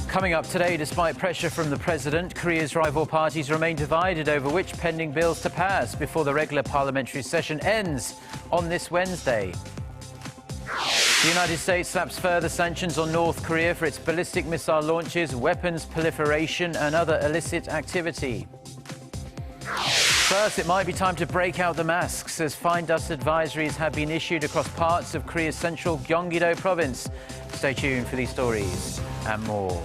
Coming up today, despite pressure from the president, Korea's rival parties remain divided over which pending bills to pass before the regular parliamentary session ends on this Wednesday. The United States slaps further sanctions on North Korea for its ballistic missile launches, weapons proliferation and other illicit activity. First, it might be time to break out the masks as fine dust advisories have been issued across parts of Korea's central Gyeonggi province. Stay tuned for these stories and more.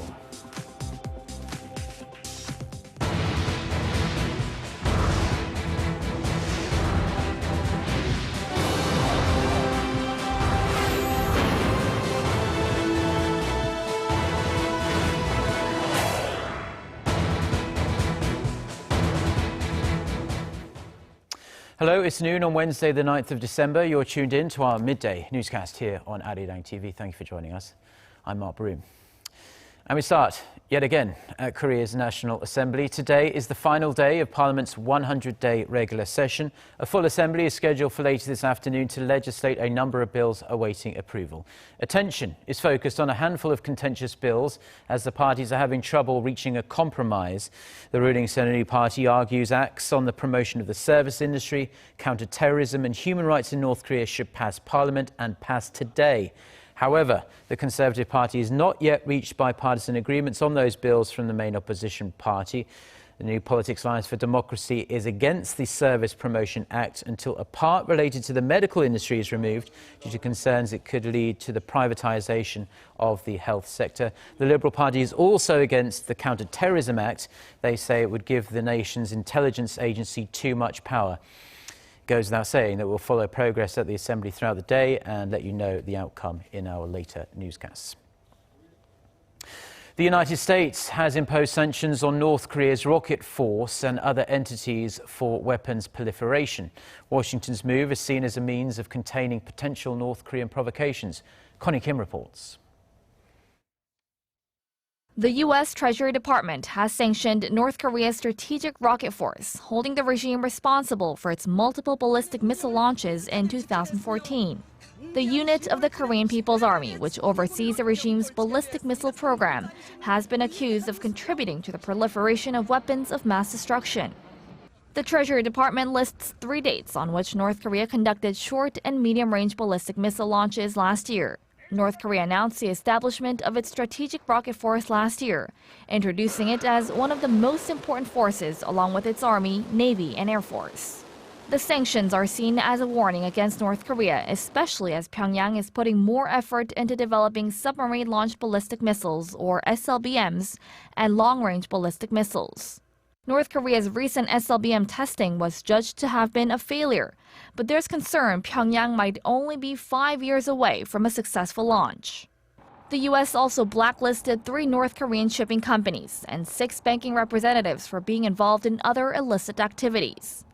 Hello, it's noon on Wednesday, the 9th of December. You're tuned in to our midday newscast here on Arirang TV. Thank you for joining us. I'm Mark Broom. And we start yet again at Korea's National Assembly. Today is the final day of Parliament's 100-day regular session. A full assembly is scheduled for later this afternoon to legislate a number of bills awaiting approval. Attention is focused on a handful of contentious bills as the parties are having trouble reaching a compromise. The ruling Saeonri party argues acts on the promotion of the service industry, counter-terrorism and human rights in North Korea should pass Parliament and pass today. However, the Conservative Party has not yet reached bipartisan agreements on those bills from the main opposition party. The New Politics Alliance for Democracy is against the Service Promotion Act until a part related to the medical industry is removed due to concerns it could lead to the privatisation of the health sector. The Liberal Party is also against the Counter-Terrorism Act. They say it would give the nation's intelligence agency too much power. Goes without saying that we'll follow progress at the Assembly throughout the day and let you know the outcome in our later newscasts. The United States has imposed sanctions on North Korea's rocket force and other entities for weapons proliferation. Washington's move is seen as a means of containing potential North Korean provocations. Connie Kim reports. The U.S. Treasury Department has sanctioned North Korea's strategic rocket force, holding the regime responsible for its multiple ballistic missile launches in 2014. The unit of the Korean People's Army, which oversees the regime's ballistic missile program, has been accused of contributing to the proliferation of weapons of mass destruction. The Treasury Department lists 3 dates on which North Korea conducted short and medium-range ballistic missile launches last year. North Korea announced the establishment of its strategic rocket force last year, introducing it as one of the most important forces along with its Army, Navy, and Air Force. The sanctions are seen as a warning against North Korea, especially as Pyongyang is putting more effort into developing submarine-launched ballistic missiles, or SLBMs, and long-range ballistic missiles. North Korea's recent SLBM testing was judged to have been a failure, but there's concern Pyongyang might only be 5 years away from a successful launch. The U.S. also blacklisted 3 North Korean shipping companies and 6 banking representatives for being involved in other illicit activities.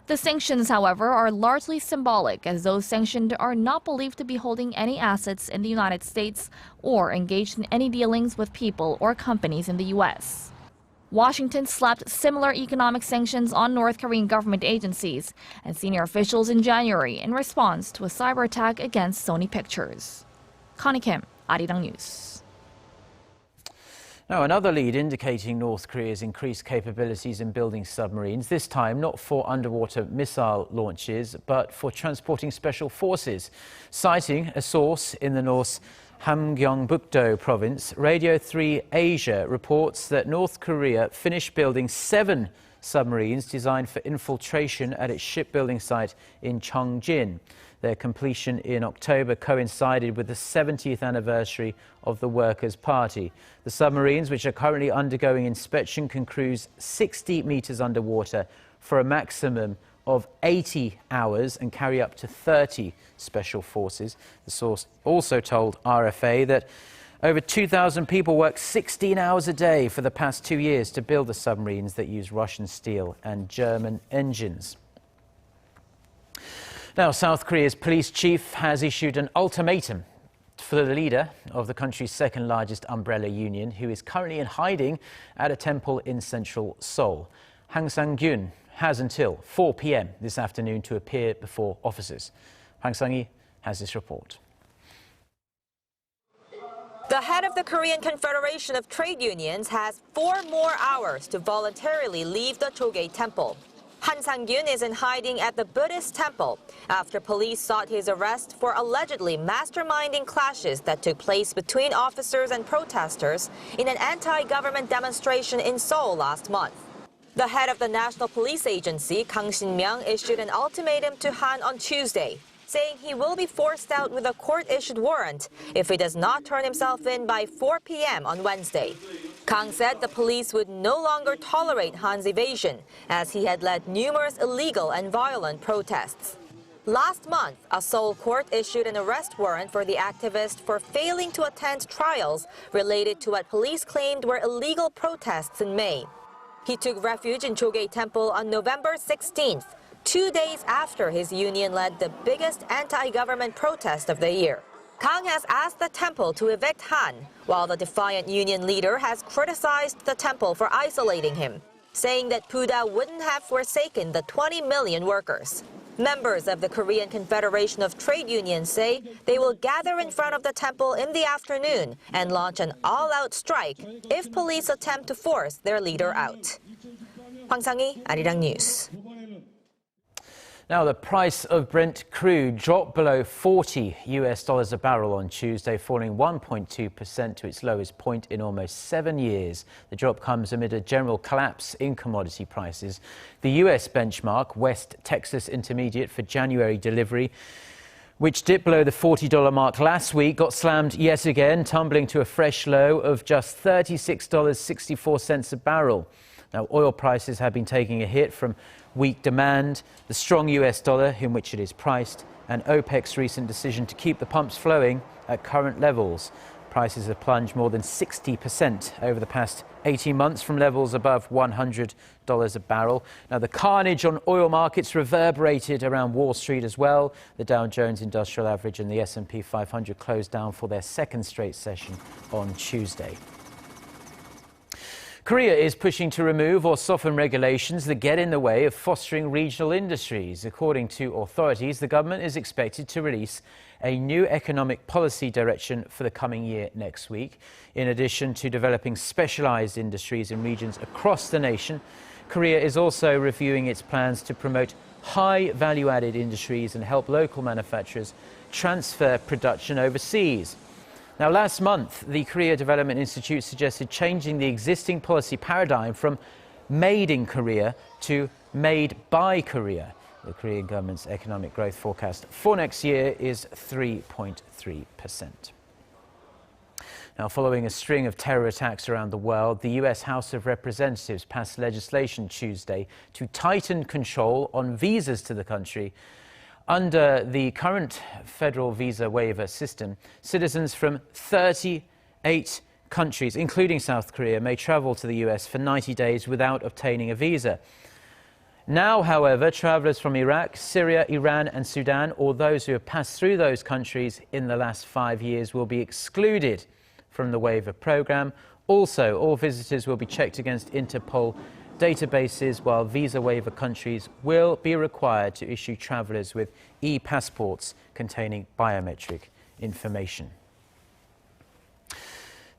The sanctions, however, are largely symbolic, as those sanctioned are not believed to be holding any assets in the United States or engaged in any dealings with people or companies in the U.S. Washington slapped similar economic sanctions on North Korean government agencies and senior officials in January in response to a cyber attack against Sony Pictures. Connie Kim, Arirang News. Now, another lead indicating North Korea's increased capabilities in building submarines, this time not for underwater missile launches, but for transporting special forces. Citing a source in the North's Hamgyeongbuk-do province, Radio 3 Asia reports that North Korea finished building 7 submarines designed for infiltration at its shipbuilding site in Cheongjin. Their completion in October coincided with the 70th anniversary of the Workers' Party. The submarines, which are currently undergoing inspection, can cruise 60 meters underwater for a maximum of 80 hours and carry up to 30 special forces. The source also told RFA that over 2,000 people worked 16 hours a day for the past 2 years to build the submarines that use Russian steel and German engines. Now, South Korea's police chief has issued an ultimatum for the leader of the country's second largest umbrella union, who is currently in hiding at a temple in central Seoul. Hang Sang-gyun has until 4 p.m. this afternoon to appear before officers. Hwang Sang-hee has this report. The head of the Korean Confederation of Trade Unions has 4 more hours to voluntarily leave the Choge Temple. Han Sang-gyun is in hiding at the Buddhist temple after police sought his arrest for allegedly masterminding clashes that took place between officers and protesters in an anti-government demonstration in Seoul last month. The head of the National Police Agency, Kang Shin-myung, issued an ultimatum to Han on Tuesday, saying he will be forced out with a court-issued warrant if he does not turn himself in by 4 p.m. on Wednesday. Kang said the police would no longer tolerate Han's evasion, as he had led numerous illegal and violent protests. Last month, a Seoul court issued an arrest warrant for the activist for failing to attend trials related to what police claimed were illegal protests in May. He took refuge in Choge Temple on November 16th, 2 days after his union led the biggest anti-government protest of the year. Kang has asked the temple to evict Han, while the defiant union leader has criticized the temple for isolating him, saying that Buddha wouldn't have forsaken the 20 million workers. Members of the Korean Confederation of Trade Unions say they will gather in front of the temple in the afternoon and launch an all-out strike if police attempt to force their leader out. Hwang Sang-hee, Arirang News. Now, the price of Brent crude dropped below $40 a barrel on Tuesday, falling 1.2% to its lowest point in almost 7 years. The drop comes amid a general collapse in commodity prices. The U.S. benchmark, West Texas Intermediate for January delivery, which dipped below the $40 mark last week, got slammed yet again, tumbling to a fresh low of just $36.64 a barrel. Now, oil prices have been taking a hit from weak demand, the strong US dollar in which it is priced, and OPEC's recent decision to keep the pumps flowing at current levels. Prices have plunged more than 60% over the past 18 months from levels above $100 a barrel. Now, the carnage on oil markets reverberated around Wall Street as well. The Dow Jones Industrial Average and the S&P 500 closed down for their second straight session on Tuesday. Korea is pushing to remove or soften regulations that get in the way of fostering regional industries. According to authorities, the government is expected to release a new economic policy direction for the coming year next week. In addition to developing specialized industries in regions across the nation, Korea is also reviewing its plans to promote high value-added industries and help local manufacturers transfer production overseas. Now, last month, the Korea Development Institute suggested changing the existing policy paradigm from made in Korea to made by Korea. The Korean government's economic growth forecast for next year is 3.3%. Now, following a string of terror attacks around the world, the US House of Representatives passed legislation Tuesday to tighten control on visas to the country. Under the current federal visa waiver system, citizens from 38 countries, including South Korea, may travel to the US for 90 days without obtaining a visa. Now, however, travelers from Iraq, Syria, Iran and Sudan, or those who have passed through those countries in the last 5 years, will be excluded from the waiver program. Also, all visitors will be checked against Interpol databases, while visa waiver countries will be required to issue travelers with e-passports containing biometric information.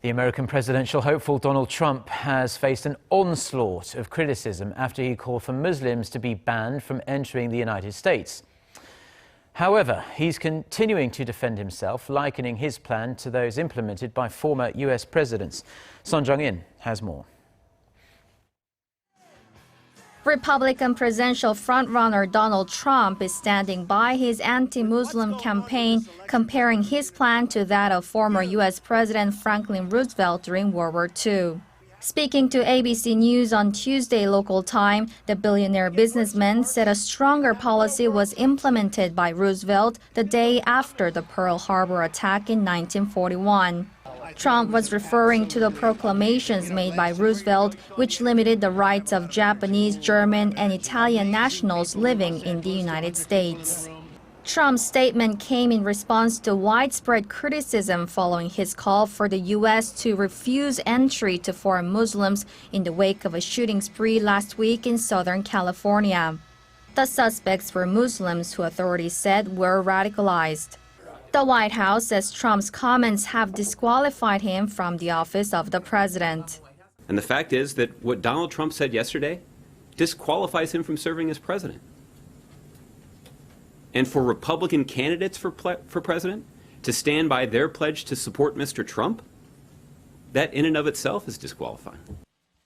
The American presidential hopeful Donald Trump has faced an onslaught of criticism after he called for Muslims to be banned from entering the United States. However, he's continuing to defend himself, likening his plan to those implemented by former US presidents. Son Jung-in has more. Republican presidential frontrunner Donald Trump is standing by his anti-Muslim campaign, comparing his plan to that of former U.S. President Franklin Roosevelt during World War II. Speaking to ABC News on Tuesday local time, the billionaire businessman said a stronger policy was implemented by Roosevelt the day after the Pearl Harbor attack in 1941. Trump was referring to the proclamations made by Roosevelt, which limited the rights of Japanese, German, and Italian nationals living in the United States. Trump's statement came in response to widespread criticism following his call for the U.S. to refuse entry to foreign Muslims in the wake of a shooting spree last week in Southern California. The suspects were Muslims who authorities said were radicalized. The White House says Trump's comments have disqualified him from the office of the president. And the fact is that what Donald Trump said yesterday disqualifies him from serving as president. And for Republican candidates for president to stand by their pledge to support Mr. Trump, that in and of itself is disqualifying.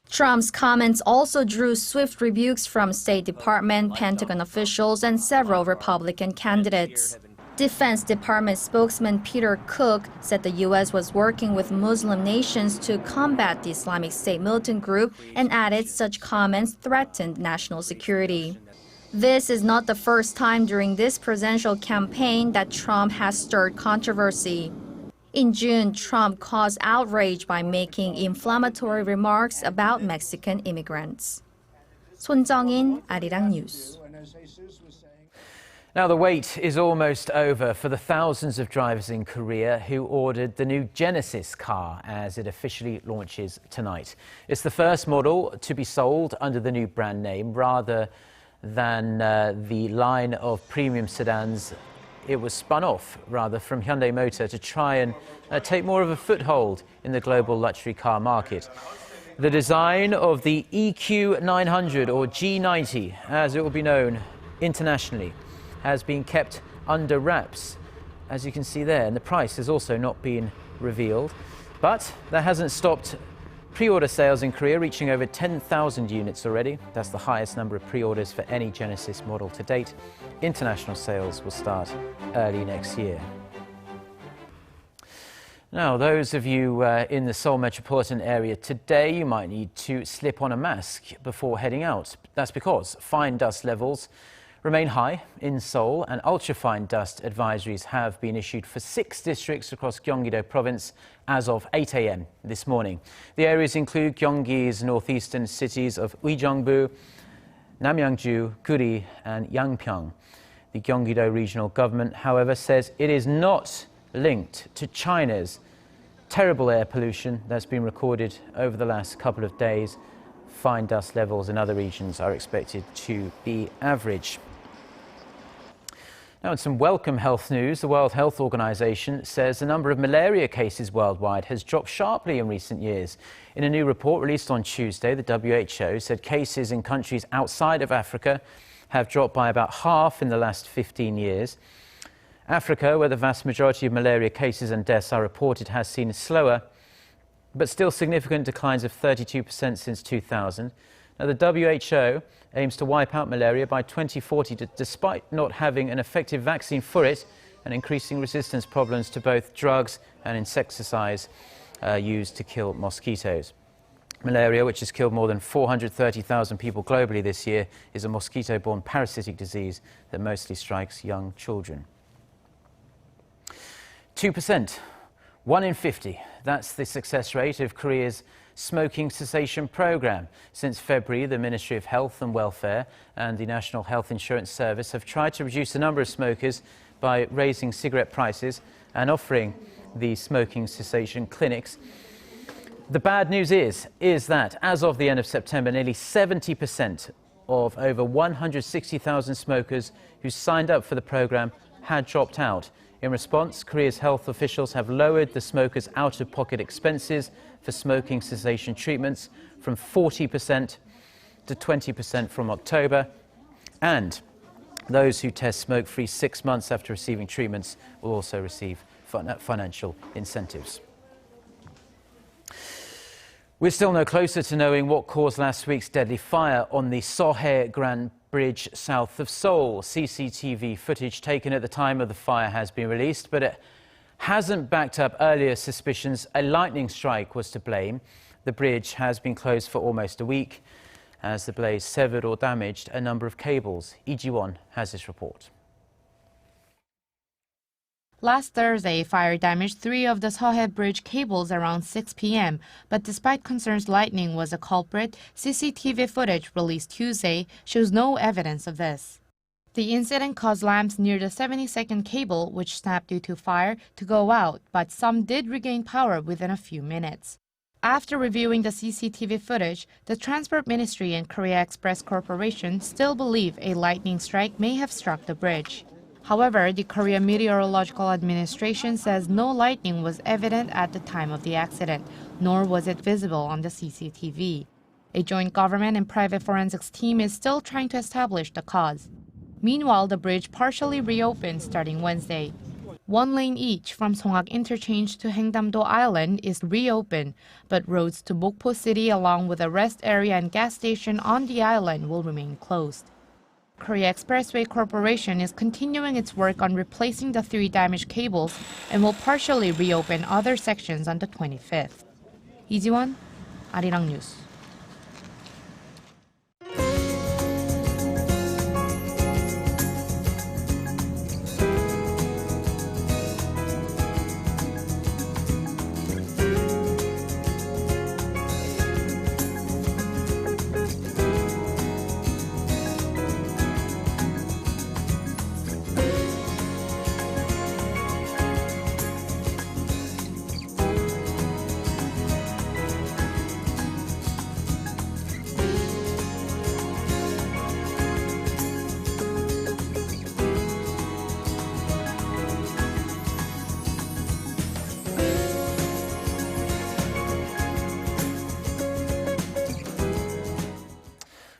Trump's comments also drew swift rebukes from State Department, Pentagon officials, and several Republican candidates. Defense Department spokesman Peter Cook said the U.S. was working with Muslim nations to combat the Islamic State militant group and added such comments threatened national security. This is not the first time during this presidential campaign that Trump has stirred controversy. In June, Trump caused outrage by making inflammatory remarks about Mexican immigrants. Son Jung-in, Arirang News. Now, the wait is almost over for the thousands of drivers in Korea who ordered the new Genesis car as it officially launches tonight. It's the first model to be sold under the new brand name rather than the line of premium sedans. It was spun off rather from Hyundai Motor to try and take more of a foothold in the global luxury car market. The design of the EQ900 or G90, as it will be known internationally, has been kept under wraps, as you can see there, and the price has also not been revealed. But that hasn't stopped pre-order sales in Korea, reaching over 10,000 units already. That's the highest number of pre-orders for any Genesis model to date. International sales will start early next year. Now, those of you in the Seoul metropolitan area today, you might need to slip on a mask before heading out. That's because fine dust levels remain high in Seoul, and ultrafine dust advisories have been issued for 6 districts across Gyeonggi province as of 8 a.m. this morning. The areas include Gyeonggi's northeastern cities of Uijeongbu, Namyangju, Guri and Yangpyeong. The Gyeonggi regional government, however, says it is not linked to China's terrible air pollution that's been recorded over the last couple of days. Fine dust levels in other regions are expected to be average. Now, in some welcome health news, the World Health Organization says the number of malaria cases worldwide has dropped sharply in recent years. In a new report released on Tuesday, the WHO said cases in countries outside of Africa have dropped by about half in the last 15 years. Africa, where the vast majority of malaria cases and deaths are reported, has seen slower but still significant declines of 32% since 2000. Now, the WHO aims to wipe out malaria by 2040, despite not having an effective vaccine for it and increasing resistance problems to both drugs and insecticides used to kill mosquitoes. Malaria, which has killed more than 430,000 people globally this year, is a mosquito-borne parasitic disease that mostly strikes young children. 2%. 1 in 50. That's the success rate of Korea's smoking cessation program. Since February, the Ministry of Health and Welfare and the National Health Insurance Service have tried to reduce the number of smokers by raising cigarette prices and offering the smoking cessation clinics. The bad news is that as of the end of September, nearly 70% of over 160,000 smokers who signed up for the program had dropped out. In response, Korea's health officials have lowered the smokers' out-of-pocket expenses for smoking cessation treatments from 40% to 20% from October. And those who test smoke-free 6 months after receiving treatments will also receive financial incentives. We're still no closer to knowing what caused last week's deadly fire on the Soho Grand Bridge south of Seoul. CCTV footage taken at the time of the fire has been released, but it hasn't backed up earlier suspicions a lightning strike was to blame. The bridge has been closed for almost a week as the blaze severed or damaged a number of cables. Lee Ji-won has this report. Last Thursday, fire damaged 3 of the Seohae Bridge cables around 6 p.m., but despite concerns lightning was a culprit, CCTV footage released Tuesday shows no evidence of this. The incident caused lamps near the 72nd cable, which snapped due to fire, to go out, but some did regain power within a few minutes. After reviewing the CCTV footage, the Transport Ministry and Korea Express Corporation still believe a lightning strike may have struck the bridge. However, the Korea Meteorological Administration says no lightning was evident at the time of the accident, nor was it visible on the CCTV. A joint government and private forensics team is still trying to establish the cause. Meanwhile, the bridge partially reopened starting Wednesday. One lane each from Songak Interchange to Haengdam-do Island is reopened, but roads to Mokpo City along with a rest area and gas station on the island will remain closed. Korea Expressway Corporation is continuing its work on replacing the 3 damaged cables and will partially reopen other sections on the 25th. 이지원, Arirang News.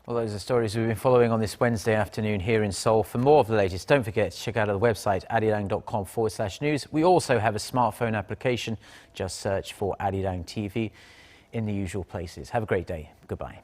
Well, those are stories we've been following on this Wednesday afternoon here in Seoul. For more of the latest, don't forget to check out our website, arirang.com/news. We also have a smartphone application. Just search for Arirang TV in the usual places. Have a great day. Goodbye.